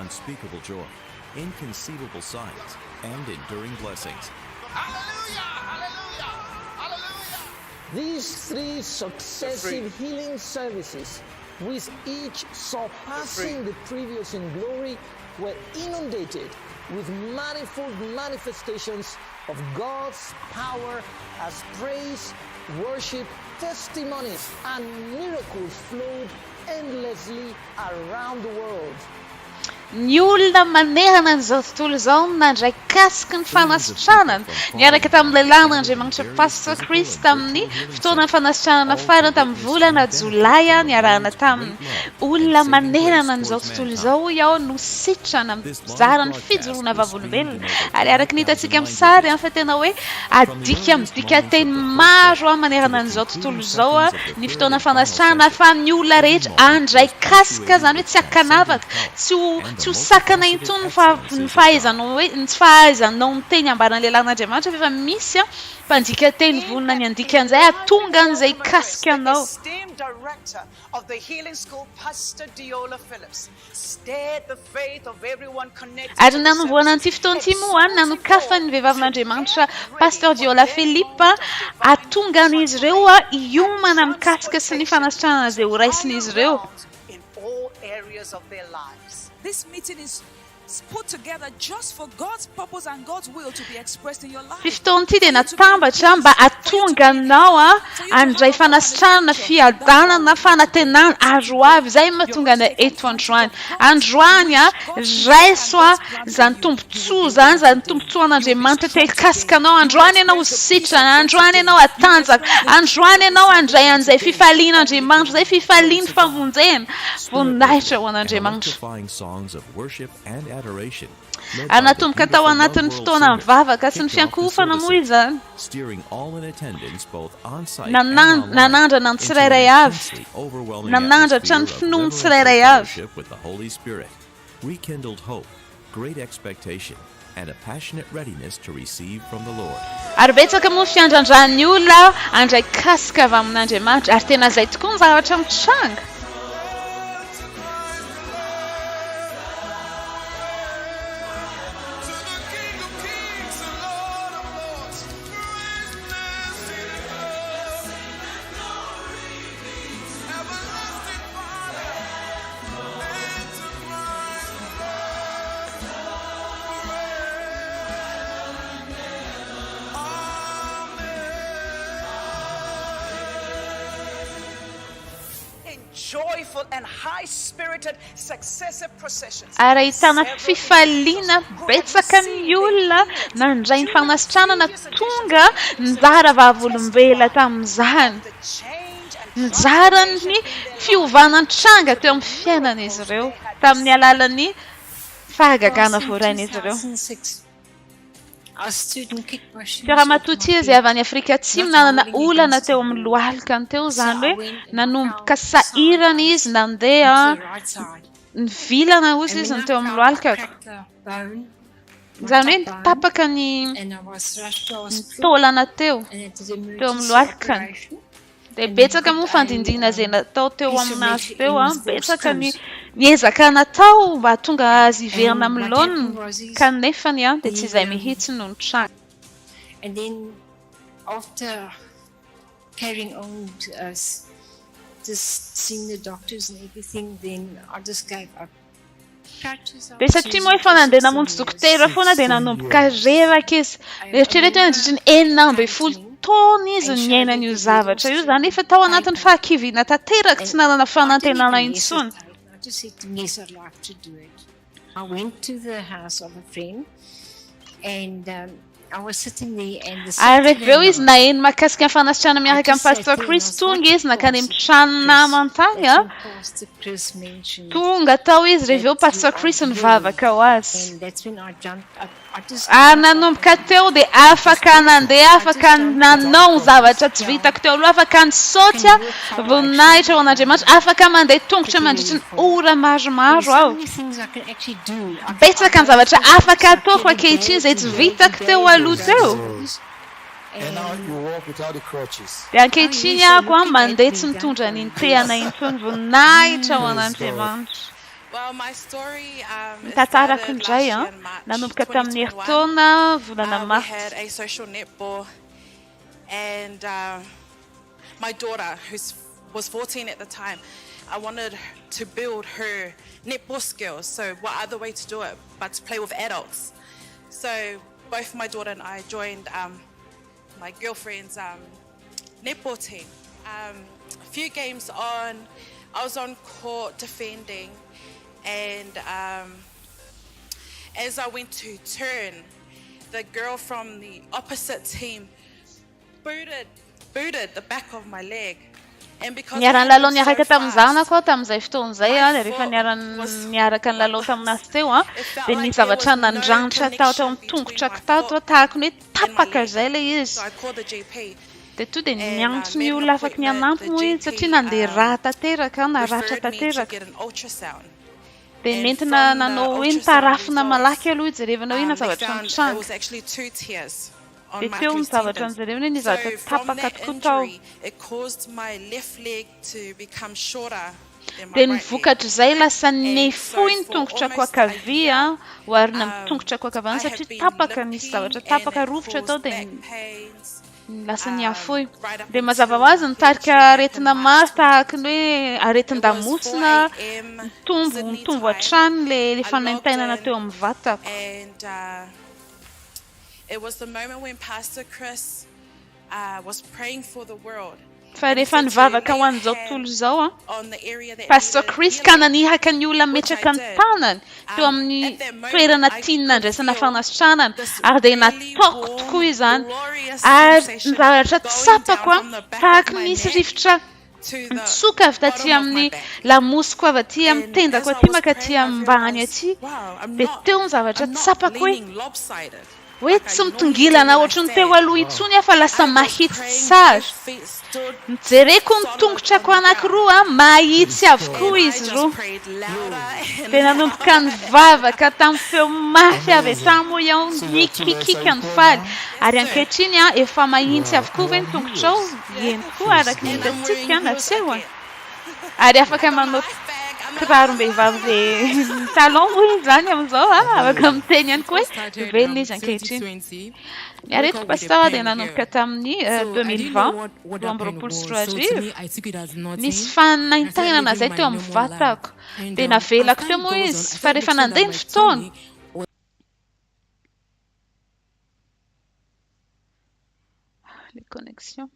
unspeakable joy, inconceivable signs, and enduring blessings. Hallelujah! Hallelujah! Hallelujah! These three successive healing services, with each surpassing the previous in glory, were inundated with manifold manifestations of God's power as praise, worship, testimonies, and miracles flowed endlessly around the world. Ny olona manerana an'izao tontolo izao nandray kasiky ny fanasitranana niaraka tamin'ilay lan'Andriamanitra Pastor Chris tamin'ny fotoana fanasitranana farany tamin'ny volana Jolay niarahana tamin'ny olona manerana an'izao tontolo izao iaho no sitrana mizara ny fijoroana vavolombelona ary araka ny hitantsika amin'ny sary fa tena hoe adika teny maro manerana an'izao tontolo izao ny fotoana fanasitranana fa ny olona rehetra andray kasika zany hoe tsy akanavaka tsy ho sakana intsony ny fahaizanao miteny ambaran'ilay lan'Andriamanitra fa misy mpandika teny vonona ny andikan'izay atonga an'izay kasika anao. Director of the healing school, Pastor Diola Phillips, stared the faith of everyone connected. Ary nanomboana an'ity fotoana ity moa nanokafany ny vehivavin'Andriamanitra Pastor Diola Phillips atonga an'izy ireo hiomana mikasika sy ny fanasitranana izay ho raisin'izy ireo. In all areas of their lives. This meeting is put together just for God's purpose and God's will to be expressed in your life. Fotoana ity dia natambatra mba atonga anao andray fanasitranana fiadanana fanantenana aro avy izay mahatonga anay eto androany. Androany raiso zany tombontsoa zany tombontsoa an'Andriamanitra tekasika anao. Androany ianao ho sitrana, androany ianao atanjaka, androany ianao andray an'izay fifalian'Andriamanitra, izay fifaliany famonjena voninahitra ho an'Andriamanitra. Songs of worship and adoration. Anatomboka tao anatin'ny fotoana mivavaka sy ny fiankofana moa izany. Steering all in attendance both on site Nanandrana ny tsirairay avy. Nanandratra ny finomy tsirairay avy. with the Holy Spirit. Rekindled hope, great expectation, and a passionate readiness to receive from the Lord. Ary betsaka moa fiandrandran'ny olona andray kasika avy amin'Andriamanitra ary tena izay tokoa ny zavatra mitranga. Joyful and high-spirited successive processions. Ary ahitana fifaliana betsaka ny olona nandray ny fanasitranana tonga nizara vavolombela tamin'izany. Nizara ny fiovanan-tranga teo amin'ny fiainan'izy ireo tamin'ny alalan'ny fahagagana voarain'izy ireo. Fiarahamatoty izay avy any Afrika Atsimo nanana olana teo amin'ny lohalika teo zany hoe nanomboka sahirana izy nandeha nivilana ozy izy teo amin'ny lohalika. Zany hoe nitapaka ny taolana teo amin'ny lohalika. Dia betsaka moa fandindina izay natao teo aminazy teo betsaka ny miezaka natao mba tonga azy iverina amin'ny laoniny kanefa dia tsy izay mihitsy no nitranga. And then after carrying on just seeing the doctors and everything, then I just gave up. Dia satria moa efa nandeha namonjy dokotera foana dia nanomboka reraka izy. Eritrereto hoe nandritra ny 9 taona izy niaina io zavatra io zany efa tao anatin'ny fahakiviana tanteraka tsy nanana fanantenana intsony. I just said, yes, I'd like to do it. I went to the house of a friend and I was sitting there and the Ary reveo izy naheno mahakasika ny fanasitrana miaraka amin'ny Pastor Chris tonga izy nakany mitrano namantany tonga tao izy reveo Pastor Chris nivavaka ho azy. and that's when I jumped up. I just Ary nanomboka teo dia afaka nandeha afaka nanao zavatra tsy vitako teo aloha afaka nisaoty voninahitra ho an'Andriamanitra afaka mandeha tongotra mandritra ny ora maromaro aho. many things I can actually do. I Betsaka ny zavatra afaka ataoko ankehitriny izay tsy vitako teo aloha teo. And now you walk without the crutches. Dia ankehitriny ako mandeha tsy mitondra ny intehana intsony voninahitra ho an'Andriamanitra. Well, my story it Tantarako started indray last a year in March nanomboka tamin'ny 2021. herintaona volana We Martsa. had a social netball, and my daughter, who was 14 at the time, I wanted to build her netball skills. So what other way to do it but to play with adults? So both my daughter and I joined my girlfriend's netball team. A few games on, I was on court defending, and as I went to turn, the girl from the opposite team booted the back of my leg. And because Niaran-lalao niaraka tamin'ny zanako tamin'izay fotoan'izay a, rehefa niaraka ny lalao taminazy teo a, dia ny zavatra nandranitra tao amin'ny tongotrako tato tahaka ny hoe tapaka izay ilay izy. So I called the GP. Dia to dia niantso ny olona afaka nianampy moa izy satria nandeha rà tanteraka, naratra Referred me to tanteraka. get an ultrasound. Dia And nentina from the nanao hoe ultrasound nitarafina results, malaky aloha izy jerevana hoe na They zavatra found it mitranga. was actually 2 tears on Dia my teo ny Achilles zavatra tendons. nijerevana hoe ny zavatra So from tapaka that tokoa tao. injury, it caused my left leg to become shorter than my Dia right leg. nivokatra izay lasa nefoy ny so for tongotrako almost a akavia oharina amin'ny Um, tongotrako akavana I have satria been tapaka nisy limping zavatra and tapaka it rovitra caused tao dia back pains. lasa niafoy. Right up Dia mazava until ho azy nitarika February aretina and maro March tahaka ny hoe aretin-damosina, It was 4 a.m. Sydney mitombo time. hatrany le I fanaintainana logged teo in amin'ny vatako. And it was the moment when Pastor Chris was praying for the world. Fa And he rehefa said to nivavaka ho lay an'izao hand tontolo izao a, on the area that Pastor needed Chris ka healing. nanihaka ny olona Which I metraka ny did. tanany teo amin'ny At that moment, toerana I tiana could andraisana feel fanasitranana this ary dia really nataoko warm, tokoa izany glorious ary sensation ny zavatra going tsapako down a from the back tahaka of my misy neck rivotra to the mitsoka avy taty bottom of my amin'ny back. lamosiko avy aty amin'ny And tendako as I aty was maka aty praying, I ambany realized, aty wow, dia teo ny zavatra I'm not tsapako hoe leaning lopsided. hoe like I tsy normally mitongilana do when I ohatry ny stand. teo aloha intsony aho fa lasa I was mahitsy praying, sary. both feet stood Jereko ny solid tongotrako on the anankiroa a, mahitsy avokoa And I izy just roa. prayed louder and Dia nanomboka nivavaka tamin'ny feo mafy avy hatrany moa iaho mikikika ny faly. Ary ankehitriny a efa mahitsy avokoa ve ny tongotrao? Eny koa araky ny hitantsika naseho a. Ary afaka manao kirarom-behivavy le talon moa izy zany amin'izao a, afaka miteny ihany koa hoe velona izy ankehitriny. Ny areto pastor dia nanomboka tamin'ny 2020 roa amby roapolo sy roa arivo. Nisy fanaintainana izay teo amin'ny vatako dia navelako teo moa izy fa rehefa nandeha ny fotoana les connexions